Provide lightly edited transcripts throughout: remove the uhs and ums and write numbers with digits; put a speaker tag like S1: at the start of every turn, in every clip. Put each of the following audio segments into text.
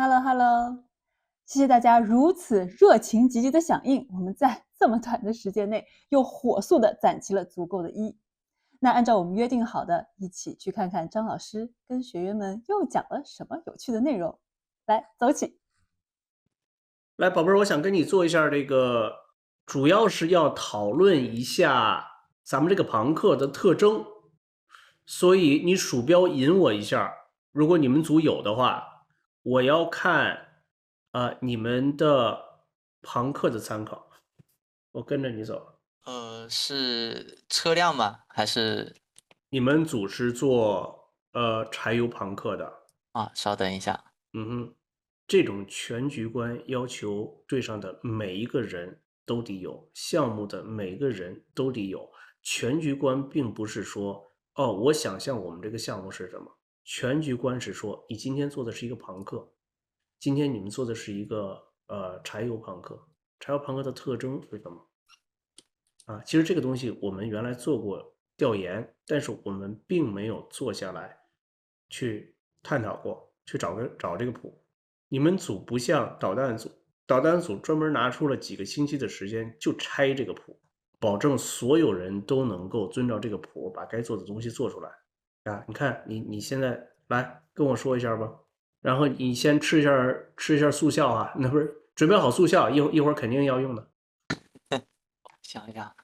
S1: Hello Hello，谢谢大家如此热情积极的响应，我们在这么短的时间内又火速的攒齐了足够的一。那按照我们约定好的，一起去看看张老师跟学员们又讲了什么有趣的内容。来，走起！
S2: 来，宝贝儿，我想跟你做一下这个，主要是要讨论一下咱们这个朋克的特征，所以你鼠标引我一下，如果你们组有的话，我要看你们的朋克的参考，我跟着你走。
S3: 是车辆吗？还是
S2: 你们组是做柴油朋克的，
S3: 啊？稍等一下。
S2: 嗯哼，这种全局观要求队上的每一个人都得有，项目的每个人都得有。全局观并不是说，哦，我想象我们这个项目是什么。全局观是说，你今天做的是一个朋克，今天你们做的是一个柴油朋克。柴油朋克的特征是什么？啊，其实这个东西我们原来做过调研，但是我们并没有坐下来去探讨过，去找这个谱。你们组不像导弹组，导弹组专门拿出了几个星期的时间就拆这个谱，保证所有人都能够遵照这个谱把该做的东西做出来。啊，你看你现在来跟我说一下吧，然后你先吃一下速效啊，那不是准备好速效，一会儿肯定要用的。
S3: 想一下，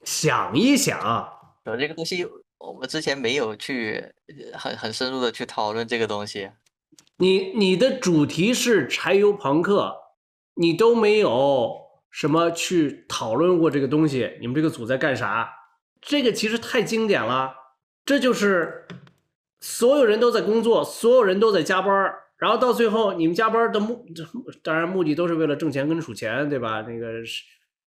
S2: 想一想，
S3: 这个东西我们之前没有去很深入的去讨论这个东西。
S2: 你的主题是柴油朋克，你都没有什么去讨论过这个东西，你们这个组在干啥？这个其实太经典了，这就是所有人都在工作，所有人都在加班，然后到最后你们加班的当然目的都是为了挣钱跟数钱，对吧？那个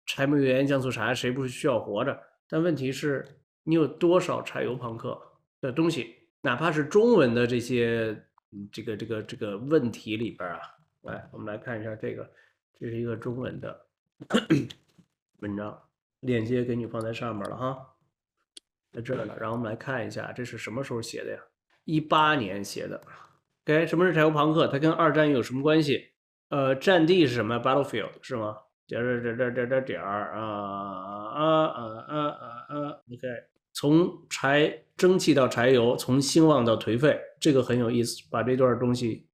S2: 柴米油盐酱醋茶，谁不是需要活着？但问题是，你有多少柴油朋克的东西？哪怕是中文的这些这个问题里边啊，来，我们来看一下这个，这是一个中文的文章，链接给你放在上面了哈，在这儿呢。然后我们来看一下，这是什么时候写的呀？18年写的。OK，什么是柴油朋克？它跟二战有什么关系？战地是什么 ？Battlefield 是吗？点儿OK，从蒸汽到柴油，从兴旺到颓废，这个很有意思。把这段东西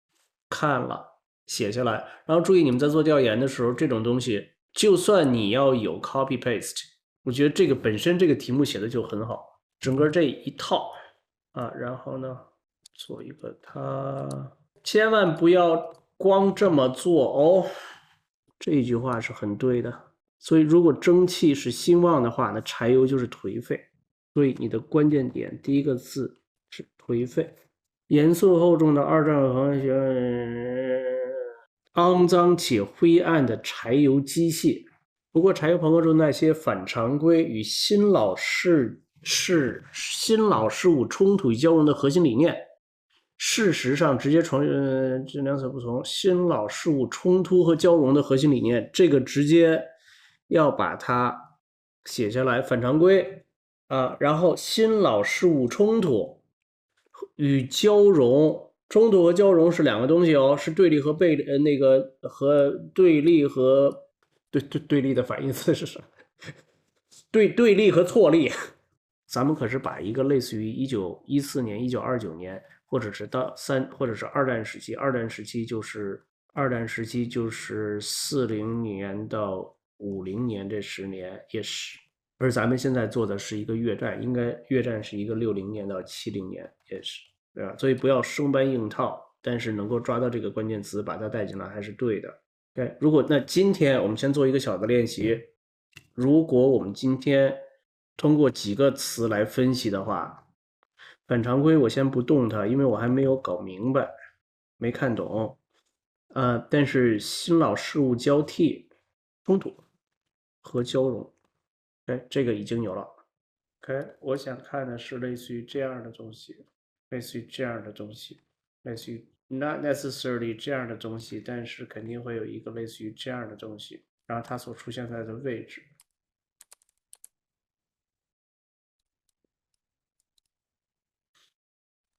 S2: 看了写下来，然后注意你们在做调研的时候，这种东西就算你要有 copy paste，我觉得这个本身这个题目写的就很好，整个这一套啊，然后呢做一个它，千万不要光这么做哦。这句话是很对的。所以，如果蒸汽是兴旺的话，那柴油就是颓废。所以，你的关键点第一个字是颓废。严肃厚重的二战和肮脏且灰暗的柴油机械。不过，柴油朋克中那些反常规与新老事物冲突与交融的核心理念，事实上直接这两者不同。新老事物冲突和交融的核心理念，这个直接要把它写下来。反常规啊，然后新老事物冲突与交融，冲突和交融是两个东西哦，是对立和那个和对立和对立的反义词是什么？对立和错立。咱们可是把一个类似于1914年、1929年，或者是或者是二战时期，二战时期就是40年到50年这10年也是，而咱们现在做的是一个越战，应该越战是一个60年到70年也是，对吧？所以不要生搬硬套，但是能够抓到这个关键词，把它带进来还是对的。对，如果那今天我们先做一个小的练习，如果我们今天通过几个词来分析的话，反常规我先不动它，因为我还没有搞明白，没看懂。但是新老事物交替、冲突和交融，哎，这个已经有了。OK，我想看的是类似于这样的东西，类似于这样的东西，类似于 not necessarily 这样的东西，但是肯定会有一个类似于这样的东西，然后它所出现在的位置。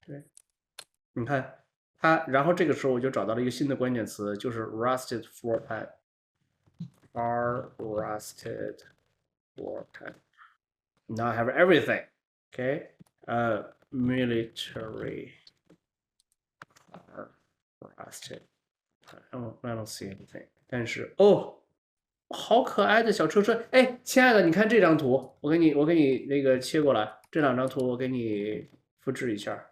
S2: 对，你看然后这个时候我就找到了一个新的关键词，就是 rusted floor pan。rusted floor pan. Now I have everything. Okay. Military rusted. I don't see anything. 但是好可爱的小车车。哎，亲爱的，你看这张图，我给你那个切过来，这2张图我给你复制一下。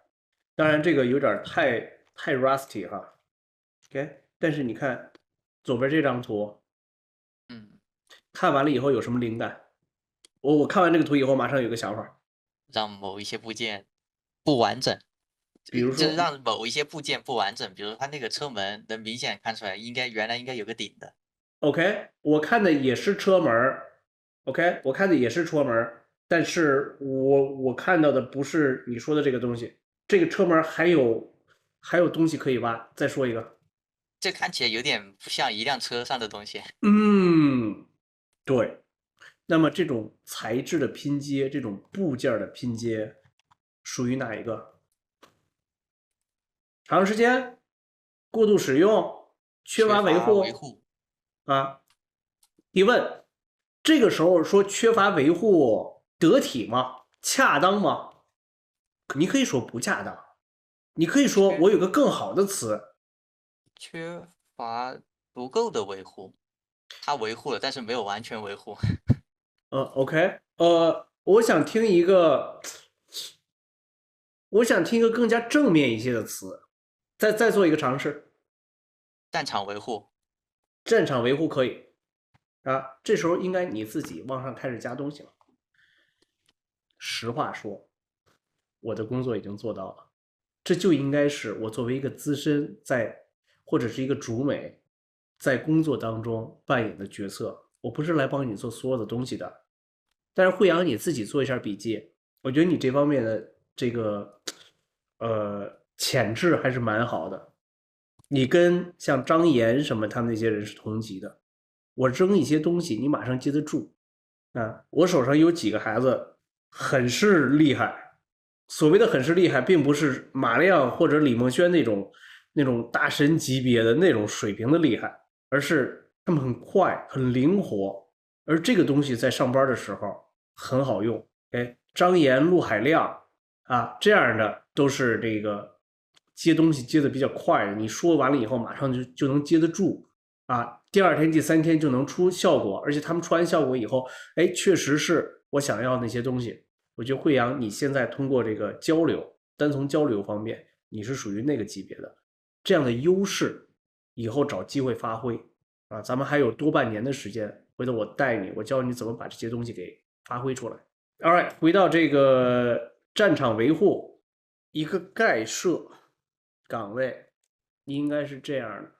S2: 当然这个有点太 rusty 哈。OK， 但是你看左边这张图，看完了以后有什么灵感？我看完这个图以后，马上有个想法，
S3: 让某一些部件不完整，
S2: 比如说
S3: 就是让某一些部件不完整，比如它那个车门能明显看出来，原来应该有个顶的。
S2: OK， 我看的也是车门 ，OK， 我看的也是车门，但是我看到的不是你说的这个东西，这个车门还有东西可以挖。再说一个，
S3: 这看起来有点不像一辆车上的东西。
S2: 对。那么这种材质的拼接，这种部件的拼接，属于哪一个？长时间、过度使用、缺乏维护啊？提问：这个时候说缺乏维护得体吗？恰当吗？你可以说不恰当，你可以说我有个更好的词，
S3: 缺乏足够的维护，它维护了，但是没有完全维护。
S2: OK， 我想听一个更加正面一些的词，再做一个尝试。
S3: 战场维护，
S2: 战场维护可以啊，这时候应该你自己往上开始加东西了。实话说，我的工作已经做到了，这就应该是我作为一个资深或者是一个主美，在工作当中扮演的角色。我不是来帮你做所有的东西的，但是慧阳你自己做一下笔记，我觉得你这方面的这个潜质还是蛮好的。你跟像张岩什么他们那些人是同级的，我扔一些东西你马上接得住啊。我手上有几个孩子很是厉害，所谓的很是厉害并不是马亮或者李梦轩那种大神级别的那种水平的厉害，而是他们很快很灵活，而这个东西在上班的时候很好用。张岩、陆海亮啊，这样的都是这个接东西接的比较快的，你说完了以后马上就能接得住啊，第2天第3天就能出效果，而且他们出完效果以后，确实是我想要那些东西。我觉得慧阳你现在通过这个交流，单从交流方面你是属于那个级别的，这样的优势以后找机会发挥啊，咱们还有多半年的时间，回头我带你，我教你怎么把这些东西给发挥出来。Alright， 回到这个战场维护，一个盖设岗位应该是这样的，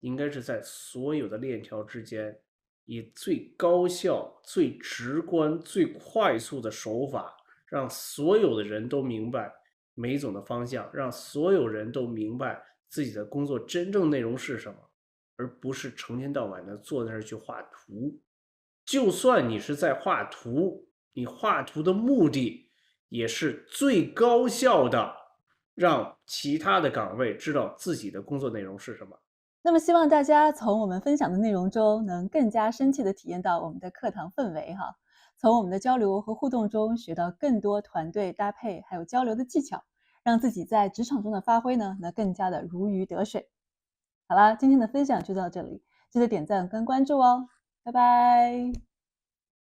S2: 应该是在所有的链条之间，以最高效、最直观、最快速的手法，让所有的人都明白梅总的方向，让所有人都明白自己的工作真正内容是什么，而不是成天到晚的坐在那儿去画图。就算你是在画图，你画图的目的也是最高效的让其他的岗位知道自己的工作内容是什么。
S1: 那么希望大家从我们分享的内容中能更加深切地体验到我们的课堂氛围哈，从我们的交流和互动中学到更多团队搭配还有交流的技巧，让自己在职场中的发挥呢能更加的如鱼得水。好啦，今天的分享就到这里，记得点赞跟关注哦，拜拜。